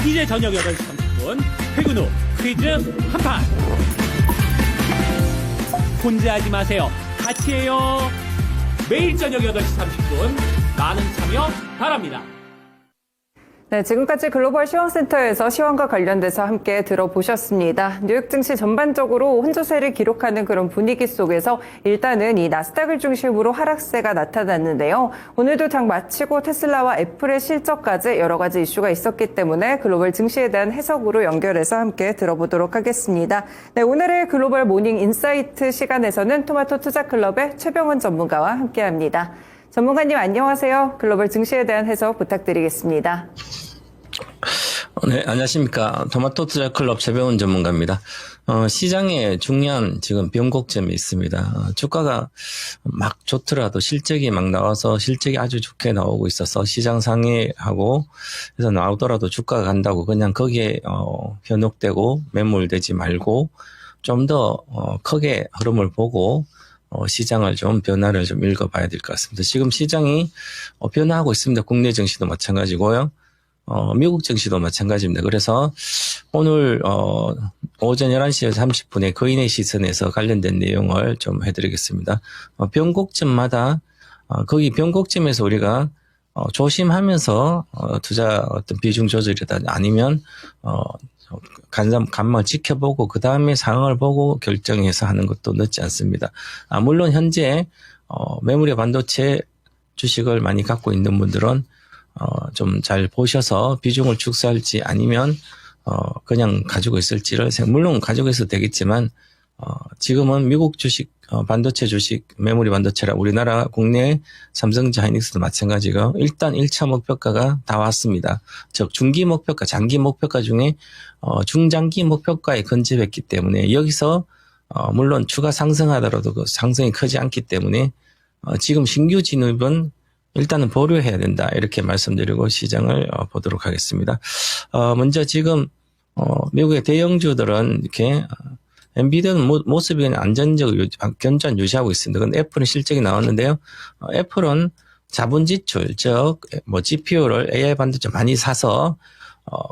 이제 저녁 8시 30분 퇴근 후 퀴즈 한판. 혼자 하지 마세요. 같이 해요. 매일 저녁 8시 30분 많은 참여 바랍니다. 네, 지금까지 글로벌 시황센터에서 시황과 관련돼서 함께 들어보셨습니다. 뉴욕 증시 전반적으로 혼조세를 기록하는 그런 분위기 속에서 일단은 이 나스닥을 중심으로 하락세가 나타났는데요. 오늘도 장 마치고 테슬라와 애플의 실적까지 여러 가지 이슈가 있었기 때문에 글로벌 증시에 대한 해석으로 연결해서 함께 들어보도록 하겠습니다. 네, 오늘의 글로벌 모닝 인사이트 시간에서는 토마토 투자클럽의 최병원 전문가와 함께합니다. 전문가님 안녕하세요. 글로벌 증시에 대한 해석 부탁드리겠습니다. 네, 안녕하십니까. 토마토 투자클럽 최병훈 전문가입니다. 시장에 중요한 지금 변곡점이 있습니다. 주가가 막 좋더라도 실적이 막 나와서 실적이 아주 좋게 나오고 있어서 시장 상회하고 그래서 나오더라도 주가가 간다고 그냥 거기에 현혹되고 매몰되지 말고 좀 더 크게 흐름을 보고 시장을 좀 변화를 좀 읽어봐야 될 것 같습니다. 지금 시장이 변화하고 있습니다. 국내 증시도 마찬가지고요. 미국 증시도 마찬가지입니다. 그래서 오늘 오전 11시 30분에 거인의 시선에서 관련된 내용을 좀 해드리겠습니다. 변곡점마다 거기 변곡점에서 우리가 조심하면서 투자 어떤 비중 조절이다 아니면 간만 지켜보고 그 다음에 상황을 보고 결정해서 하는 것도 늦지 않습니다. 물론 현재 메모리 반도체 주식을 많이 갖고 있는 분들은 좀 잘 보셔서 비중을 축소할지 아니면 그냥 가지고 있을지를 물론 가지고 있어도 되겠지만 지금은 미국 주식 반도체 주식 메모리 반도체라 우리나라 국내 삼성전자 하이닉스도 마찬가지고 일단 1차 목표가가 다 왔습니다. 즉 중기 목표가 장기 목표가 중에 중장기 목표가에 근접했기 때문에 여기서 물론 추가 상승하더라도 그 상승이 크지 않기 때문에 지금 신규 진입은 일단은 보류해야 된다 이렇게 말씀드리고 시장을 보도록 하겠습니다. 먼저 지금 미국의 대형주들은 이렇게 엔비디아는 모습이 안전적 견전 유지하고 있습니다. 근데 애플은 실적이 나왔는데요. 애플은 자본 지출, 즉 GPU를 AI 반도체 많이 사서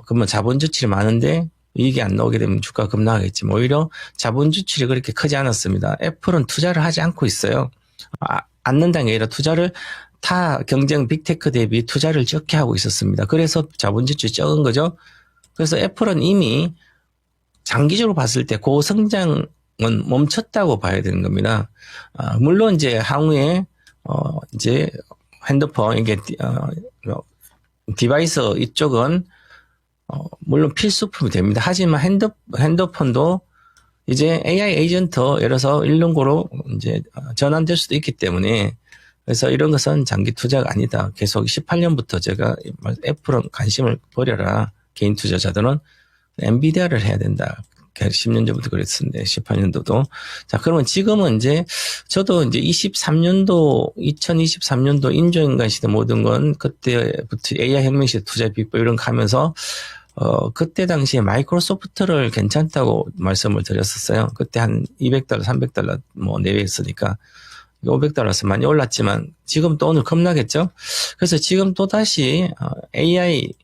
그러면 자본 지출이 많은데 이익이 안 나오게 되면 주가가 급락하겠지. 오히려 자본 지출이 그렇게 크지 않았습니다. 애플은 투자를 하지 않고 있어요. 않는다는 게 아니라 투자를 타 경쟁 빅테크 대비 투자를 적게 하고 있었습니다. 그래서 자본 지출이 적은 거죠. 그래서 애플은 이미 장기적으로 봤을 때 고성장은 멈췄다고 봐야 되는 겁니다. 물론 이제 향후에 이제 핸드폰 이게 디바이스 이쪽은 물론 필수품이 됩니다. 하지만 핸드폰도 이제 AI 에이전트 예를 들어서 1년고로 이제 전환될 수도 있기 때문에 그래서 이런 것은 장기 투자가 아니다. 계속 18년부터 제가 애플은 관심을 버려라. 개인 투자자들은 엔비디아를 해야 된다. 10년 전부터 그랬었는데 18년도도. 자, 그러면 지금은 이제 저도 이제 2023년도 인조인간 시대 모든 건 그때부터 AI 혁명 시대 투자 비법 이런 거 하면서 그때 당시에 마이크로소프트를 괜찮다고 말씀을 드렸었어요. 그때 한 $200, $300 뭐 내외였으니까. $500서 많이 올랐지만 지금 또 오늘 겁나겠죠? 그래서 지금 또 다시 AI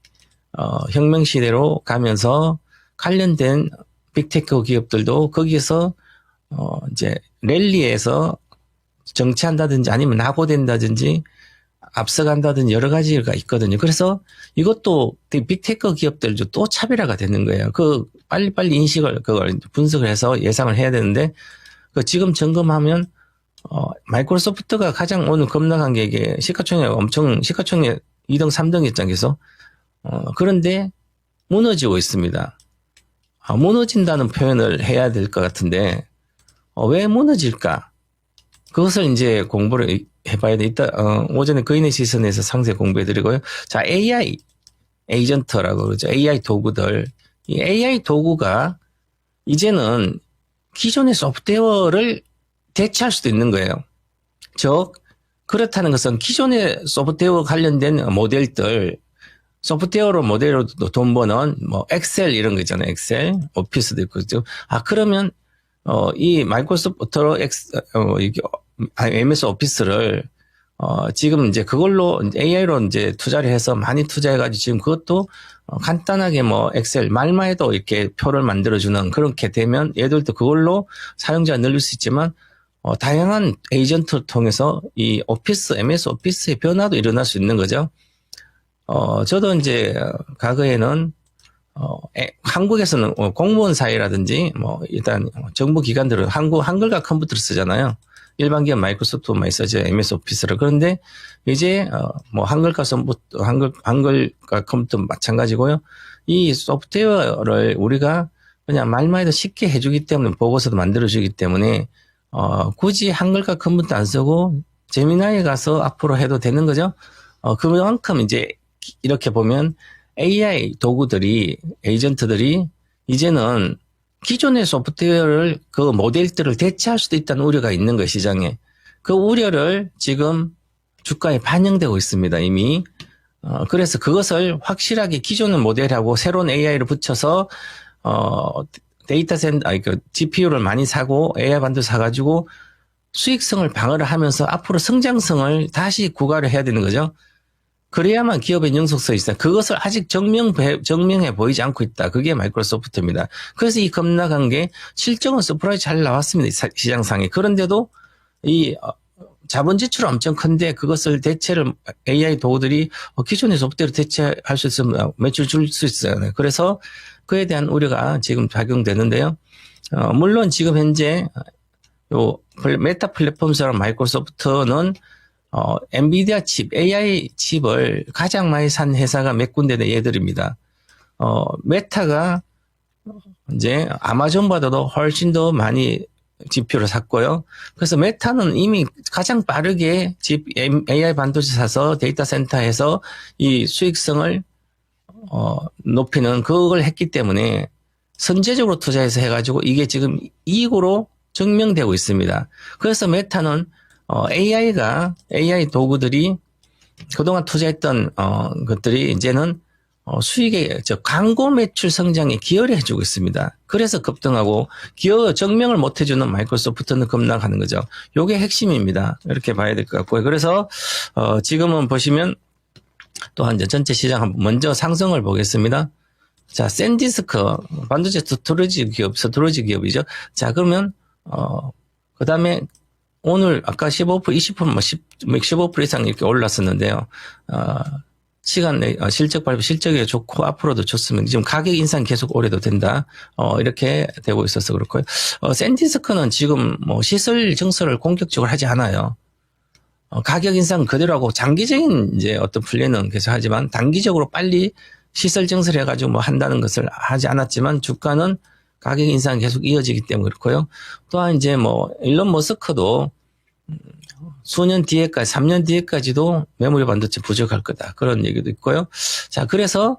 혁명 시대로 가면서 관련된 빅테크 기업들도 거기에서 이제 랠리에서 정치한다든지 아니면 낙오된다든지 앞서간다든지 여러 가지가 있거든요. 그래서 이것도 빅테크 기업들도 또 차별화가 되는 거예요. 그 빨리빨리 그걸 분석을 해서 예상을 해야 되는데 그 지금 점검하면 마이크로소프트가 가장 오늘 급락한 게 이게 시가총액 2등, 3등 입장에서 그런데 무너지고 있습니다. 무너진다는 표현을 해야 될 것 같은데 왜 무너질까? 그것을 이제 공부를 해봐야 돼. 이따 오전에 거인의 시선에서 상세히 공부해드리고요. 자, AI 에이전트라고 그러죠. AI 도구들. 이 AI 도구가 이제는 기존의 소프트웨어를 대체할 수도 있는 거예요. 즉 그렇다는 것은 기존의 소프트웨어 관련된 모델들 소프트웨어로 모델로 돈 버는 뭐 엑셀 이런 거 있잖아요. 엑셀, 오피스도 있고 그죠. 그러면 이 마이크로소프트로 MS 오피스를 지금 이제 그걸로 AI로 이제 투자를 해서 많이 투자해가지고 지금 그것도 간단하게 뭐 엑셀 말마에도 이렇게 표를 만들어주는 그렇게 되면 얘들도 그걸로 사용자 늘릴 수 있지만 다양한 에이전트를 통해서 이 오피스, MS 오피스의 변화도 일어날 수 있는 거죠. 저도 이제 과거에는 한국에서는 공무원 사회라든지 뭐 일단 정부 기관들은 한글과 컴퓨터를 쓰잖아요. 일반 기업 마이크로소프트 많이 쓰죠. MS 오피스를. 그런데 이제 뭐 한글과 컴퓨터 마찬가지고요. 이 소프트웨어를 우리가 그냥 말만 해도 쉽게 해주기 때문에 보고서도 만들어주기 때문에 굳이 한글과 컴퓨터 안 쓰고 제미나이에 가서 앞으로 해도 되는 거죠. 그만큼 이제 이렇게 보면 AI 도구들이 에이전트들이 이제는 기존의 소프트웨어를 그 모델들을 대체할 수도 있다는 우려가 있는 거예요, 시장에. 그 우려를 지금 주가에 반영되고 있습니다, 이미. 그래서 그것을 확실하게 기존의 모델하고 새로운 AI를 붙여서 GPU를 많이 사고 AI 반도 사가지고 수익성을 방어를 하면서 앞으로 성장성을 다시 구가를 해야 되는 거죠. 그래야만 기업의 영속성이 있어요. 그것을 아직 증명해 보이지 않고 있다. 그게 마이크로소프트입니다. 그래서 이 급락한 게 실적은 서프라이즈 잘 나왔습니다. 시장상에. 그런데도 이 자본 지출은 엄청 큰데 그것을 대체를 AI 도구들이 기존의 소프트웨어로 대체할 수 있으면 매출 줄 수 있어요. 그래서 그에 대한 우려가 지금 작용되는데요. 물론 지금 현재 요 메타 플랫폼처럼 마이크로소프트는 엔비디아 칩, AI 칩을 가장 많이 산 회사가 몇 군데는 얘들입니다. 메타가 이제 아마존보다도 훨씬 더 많이 GPU를 샀고요. 그래서 메타는 이미 가장 빠르게 AI 반도체 사서 데이터 센터에서 이 수익성을 높이는 그걸 했기 때문에 선제적으로 투자해서 해가지고 이게 지금 이익으로 증명되고 있습니다. 그래서 메타는 AI 도구들이 그동안 투자했던 것들이 이제는 수익의 광고 매출 성장에 기여를 해주고 있습니다. 그래서 급등하고 증명을 못 해주는 마이크로소프트는 급락하는 거죠. 요게 핵심입니다. 이렇게 봐야 될 것 같고요. 그래서 지금은 보시면 또한 전체 시장 먼저 상승을 보겠습니다. 자, 샌디스크 반도체 서투르지 기업이죠. 자, 그러면 그 다음에 오늘 아까 15%, 20%, 15% 이상 이렇게 올랐었는데요. 시간 내 실적 발표 실적이 좋고 앞으로도 좋습니다. 지금 가격 인상 계속 오래도 된다. 이렇게 되고 있어서 그렇고요. 샌디스크는 지금 뭐 시설 증설을 공격적으로 하지 않아요. 가격 인상 그대로 하고 장기적인 이제 어떤 플랜은 계속 하지만 단기적으로 빨리 시설 증설을 해가지고 뭐 한다는 것을 하지 않았지만 주가는 가격 인상 계속 이어지기 때문에 그렇고요. 또한 이제 뭐 일론 머스크도 수년 뒤에까지 3년 뒤에까지도 메모리 반도체 부족할 거다. 그런 얘기도 있고요. 자, 그래서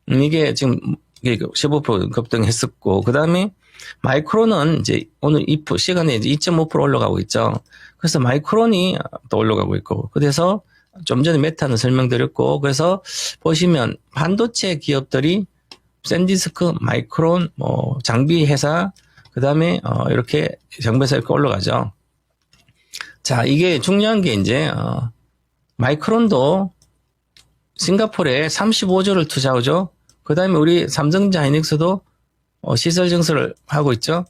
이게 지금 15% 급등했었고 그다음에 마이크론은 이제 오늘 시간에 이제 2.5% 올라가고 있죠. 그래서 마이크론이 또 올라가고 있고 그래서 좀 전에 메타는 설명드렸고 그래서 보시면 반도체 기업들이 샌디스크, 마이크론, 뭐 장비 회사 그다음에 이렇게 정배사 이렇게 올라가죠. 자, 이게 중요한 게 이제 마이크론도 싱가포르에 35조를 투자하죠. 그다음에 우리 삼성전자 하이닉스도 시설 증설을 하고 있죠.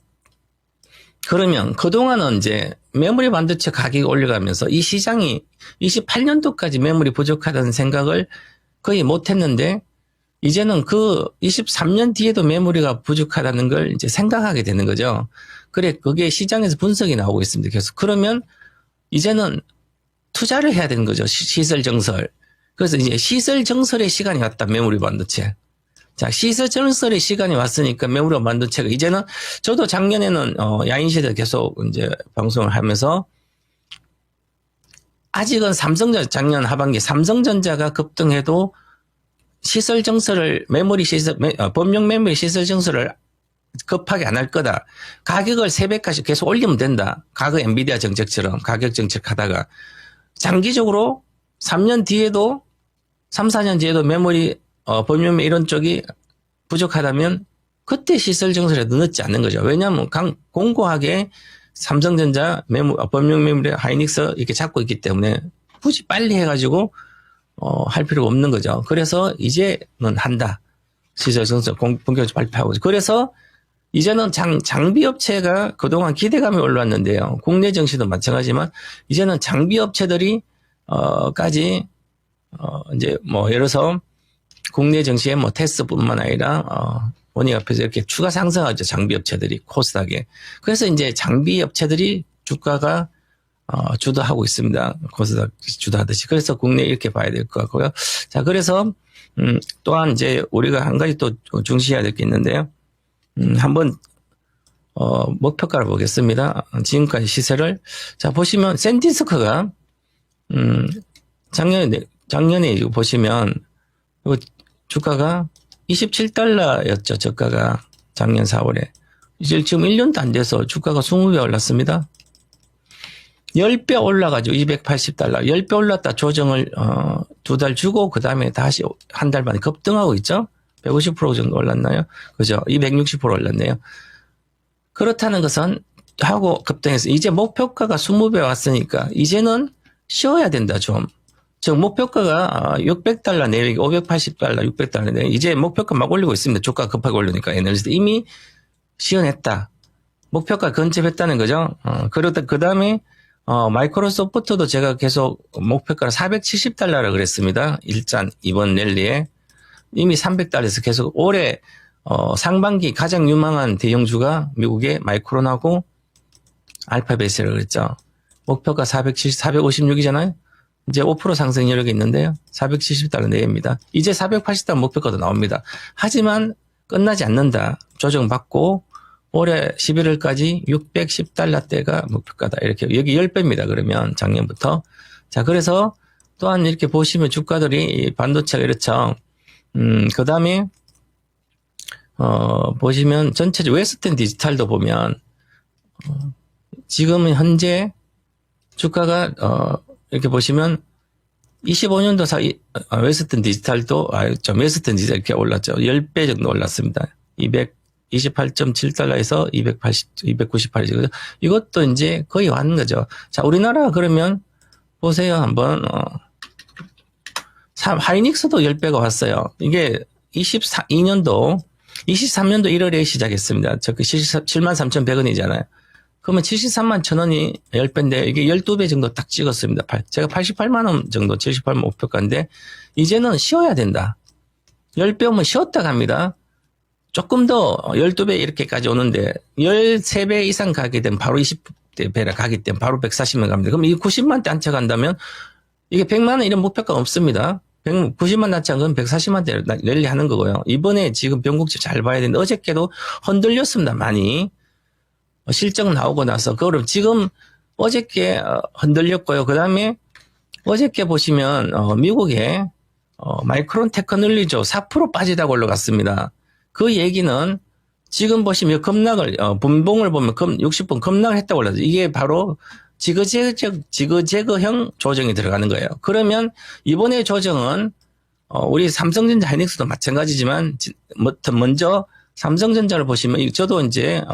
그러면 그동안은 이제 메모리 반도체 가격이 올라가면서 이 시장이 28년도까지 메모리 부족하다는 생각을 거의 못 했는데 이제는 그 23년 뒤에도 메모리가 부족하다는 걸 이제 생각하게 되는 거죠. 그래, 그게 시장에서 분석이 나오고 있습니다. 계속. 그러면 이제는 투자를 해야 되는 거죠. 시설 증설. 그래서 이제 시설 증설의 시간이 왔다. 메모리 반도체. 자, 시설 증설의 시간이 왔으니까 메모리 반도체가 이제는 저도 작년에는 야인시대 계속 이제 방송을 하면서 아직은 삼성전자 작년 하반기 삼성전자가 급등해도 시설 증설을 범용 메모리 시설 증설을 급하게 안 할 거다. 가격을 3배까지 계속 올리면 된다. 과거 엔비디아 정책처럼 가격 정책하다가 장기적으로 3년 뒤에도 3, 4년 뒤에도 메모리 범용 이런 쪽이 부족하다면 그때 시설 증설에도 늦지 않는 거죠. 왜냐하면 공고하게 삼성전자 범용 메모리 하이닉스 이렇게 잡고 있기 때문에 굳이 빨리 해가지고 할 필요가 없는 거죠. 그래서 이제는 한다. 시설 정책 본격적으로 발표하고. 그래서 이제는 장비 업체가 그동안 기대감이 올랐는데요. 국내 정시도 마찬가지지만 이제는 장비 업체들이 이제 뭐 예를 들어서 국내 정시에 뭐 테스트뿐만 아니라 원익 앞에서 이렇게 추가 상승하죠. 장비 업체들이 코스닥에. 그래서 이제 장비 업체들이 주가가 주도하고 있습니다. 코스닥 주도하듯이. 그래서 국내 이렇게 봐야 될 것 같고요. 자, 그래서 또한 이제 우리가 한 가지 또 중시해야 될 게 있는데요. 한번 목표가를 보겠습니다. 지금까지 시세를. 자, 보시면 샌디스크가 작년에 이거 보시면 이거 주가가 27달러였죠. 저가가 작년 4월에. 이제 지금 1년도 안 돼서 주가가 20배 올랐습니다. 10배 올라가지고 280달러. 10배 올랐다 조정을 2달 주고 그다음에 다시 한 달 만에 급등하고 있죠. 150% 정도 올랐나요? 그죠? 260% 올랐네요. 그렇다는 것은 하고 급등해서 이제 목표가가 20배 왔으니까 이제는 쉬어야 된다 좀. 즉 목표가가 600달러 내외 580달러 600달러 내외 이제 목표가 막 올리고 있습니다. 주가 급하게 올리니까 에너지도 이미 시연했다. 목표가 근접했다는 거죠. 그러다 그다음에 마이크로소프트도 제가 계속 목표가를 470달러라 그랬습니다. 일단 이번 랠리에 이미 300달러에서 계속 올해 상반기 가장 유망한 대형주가 미국의 마이크론하고 알파벳이라고 그랬죠. 목표가 456이잖아요. 이제 5% 상승 여력이 있는데요. 470달러 내외입니다. 이제 480달러 목표가도 나옵니다. 하지만 끝나지 않는다. 조정받고 올해 11월까지 610달러대가 목표가다. 이렇게 여기 10배입니다. 그러면 작년부터. 자, 그래서 또한 이렇게 보시면 주가들이 반도체가 이렇죠. 그 다음에 보시면 전체적으로 웨스턴 디지털도 보면 지금은 현재 주가가 이렇게 보시면 25년도 웨스턴 디지털도 웨스턴 디지털 이렇게 올랐죠. 10배 정도 올랐습니다. 228.7달러에서 298이죠. 이것도 이제 거의 왔는 거죠. 자, 우리나라 그러면 보세요. 한번 하이닉스도 10배가 왔어요. 이게 23년도 1월에 시작했습니다. 저 73,100원이잖아요. 그러면 73만 1,000원이 10배인데 이게 12배 정도 딱 찍었습니다. 제가 88만 원 정도 78만 목표가인데 이제는 쉬어야 된다. 10배 오면 쉬었다 갑니다. 조금 더 12배 이렇게까지 오는데 13배 이상 가게 되면 바로 20배라 가기 때문에 바로 140만 갑니다. 그럼 이 90만 대 한채 간다면 이게 100만 원 이런 목표가 없습니다. 90만 낮지 않으면 140만 대 랠리 하는 거고요. 이번에 지금 변곡점 잘 봐야 되는데 어저께도 흔들렸습니다. 많이. 실적 나오고 나서 그거를 지금 어저께 흔들렸고요. 그 다음에 어저께 보시면 미국의 마이크론 테크놀리지 4% 빠지다가 올라갔습니다. 그 얘기는 지금 보시면 급락을 분봉을 보면 60분 급락을 했다고 올랐어요. 이게 바로 지그재그형 조정이 들어가는 거예요. 그러면 이번에 조정은 우리 삼성전자 하이닉스도 마찬가지지만 먼저 삼성전자를 보시면 저도 이제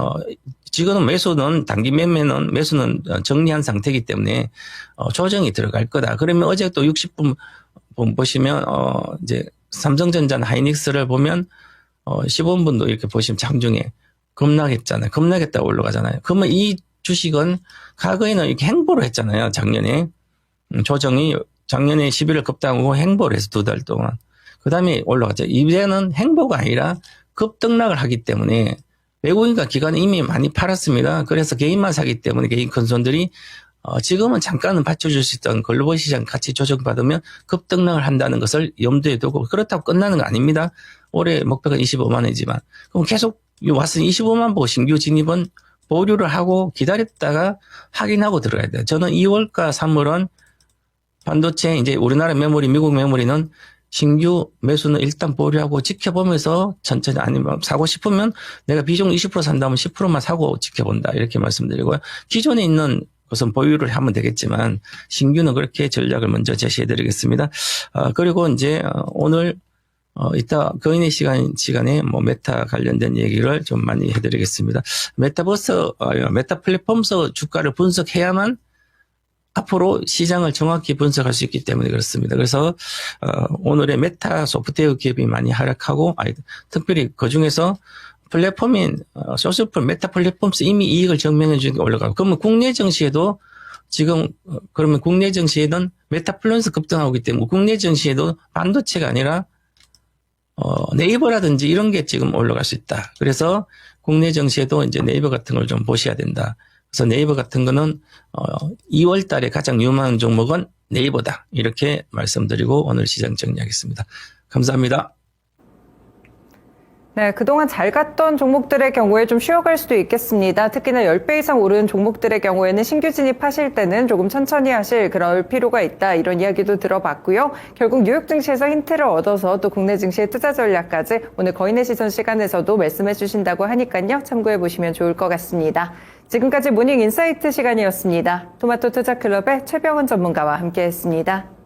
지금은 매수는 단기 매매는 매수는 정리한 상태이기 때문에 조정이 들어갈 거다. 그러면 어제 또 60분 보시면 이제 삼성전자나 하이닉스를 보면 15분도 이렇게 보시면 장중에 급락했잖아요. 급락했다고 올라가잖아요. 그러면 이 주식은 과거에는 이렇게 행보를 했잖아요. 작년에 조정이 작년에 11월 급등하고 행보를 해서 2달 동안 그 다음에 올라갔죠. 이제는 행보가 아니라 급등락을 하기 때문에 외국인과 기관은 이미 많이 팔았습니다. 그래서 개인만 사기 때문에 개인 큰손들이 지금은 잠깐은 받쳐줄 수 있던 글로벌 시장 같이 조정받으면 급등락을 한다는 것을 염두에 두고 그렇다고 끝나는 거 아닙니다. 올해 목표가 25만 원이지만 그럼 계속 와서 25만 보고 신규 진입은 보류를 하고 기다렸다가 확인하고 들어가야 돼요. 저는 2월과 3월은 반도체 이제 우리나라 메모리 미국 메모리는 신규 매수는 일단 보류하고 지켜보면서 천천히 아니면 사고 싶으면 내가 비중 20% 산다면 10%만 사고 지켜본다 이렇게 말씀드리고요. 기존에 있는 것은 보유를 하면 되겠지만 신규는 그렇게 전략을 먼저 제시해드리겠습니다. 그리고 이제 오늘 이따 거인의 시간에 뭐 메타 관련된 얘기를 좀 많이 해드리겠습니다. 메타 플랫폼에서 주가를 분석해야만 앞으로 시장을 정확히 분석할 수 있기 때문에 그렇습니다. 그래서 오늘의 메타 소프트웨어 기업이 많이 하락하고 특별히 그중에서 플랫폼인 소셜플 메타 플랫폼스 이미 이익을 증명해 주는 게 올라가고 그러면 국내 증시에도 지금 그러면 국내 증시에는 메타플러스 급등하고 있기 때문에 국내 증시에도 반도체가 아니라 네이버라든지 이런 게 지금 올라갈 수 있다. 그래서 국내 증시에도 이제 네이버 같은 걸 좀 보셔야 된다. 그래서 네이버 같은 거는 2월 달에 가장 유망한 종목은 네이버다. 이렇게 말씀드리고 오늘 시장 정리하겠습니다. 감사합니다. 네, 그동안 잘 갔던 종목들의 경우에 좀 쉬어갈 수도 있겠습니다. 특히나 10배 이상 오른 종목들의 경우에는 신규 진입하실 때는 조금 천천히 하실 그럴 필요가 있다. 이런 이야기도 들어봤고요. 결국 뉴욕 증시에서 힌트를 얻어서 또 국내 증시의 투자 전략까지 오늘 거인의 시선 시간에서도 말씀해 주신다고 하니까요. 참고해 보시면 좋을 것 같습니다. 지금까지 모닝 인사이트 시간이었습니다. 토마토 투자클럽의 최병원 전문가와 함께했습니다.